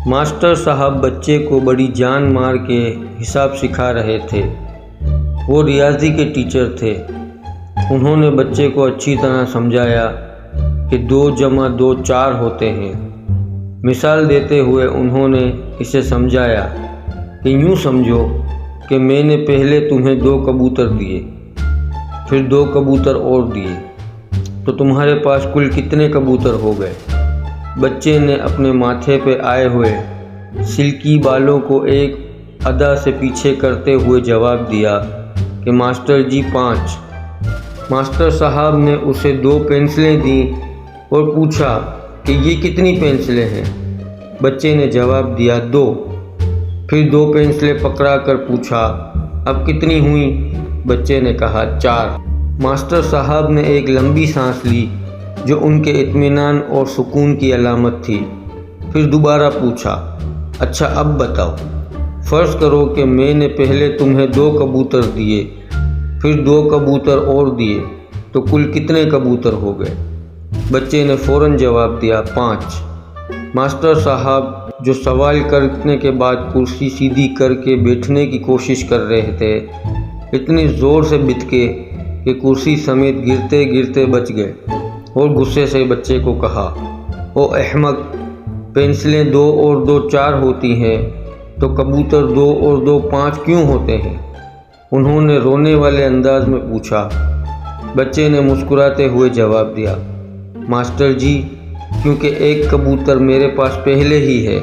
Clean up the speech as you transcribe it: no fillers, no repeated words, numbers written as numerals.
Master साहब बच्चे को बड़ी जान मार के हिसाब सिखा रहे थे। वो रियाजी के टीचर थे। उन्होंने बच्चे को अच्छी तरह समझाया कि 2 + 2 4 होते हैं। मिसाल देते हुए उन्होंने इसे समझाया कि यूँ समझो कि मैंने पहले तुम्हें 2 कबूतर दिए, फिर 2 कबूतर और दिए, तो तुम्हारे पास कुल कितने कबूतर हो गए। बच्चे ने अपने माथे पे आए हुए सिल्की बालों को एक अदा से पीछे करते हुए जवाब दिया कि मास्टर जी 5। मास्टर साहब ने उसे 2 पेंसिलें दी और पूछा कि ये कितनी पेंसिलें हैं। बच्चे ने जवाब दिया 2। फिर 2 पेंसिलें पकड़ा कर पूछा अब कितनी हुई। बच्चे ने कहा 4। मास्टर साहब ने एक लंबी सांस ली जो उनके इत्मीनान और सुकून की अलामत थी। फिर दोबारा पूछा अच्छा अब बताओ, फ़र्ज़ करो कि मैंने पहले तुम्हें 2 कबूतर दिए, फिर 2 कबूतर और दिए, तो कुल कितने कबूतर हो गए। बच्चे ने फ़ौरन जवाब दिया 5। मास्टर साहब जो सवाल करने के बाद कुर्सी सीधी करके बैठने की कोशिश कर रहे थे, इतनी ज़ोर से बिदके कि कुर्सी समेत गिरते गिरते बच गए और गुस्से से बच्चे को कहा ओ अहमक, पेंसिलें 2 और 2 4 होती हैं, तो कबूतर 2 और 2 5 क्यों होते हैं। उन्होंने रोने वाले अंदाज में पूछा। बच्चे ने मुस्कुराते हुए जवाब दिया मास्टर जी, क्योंकि एक कबूतर मेरे पास पहले ही है।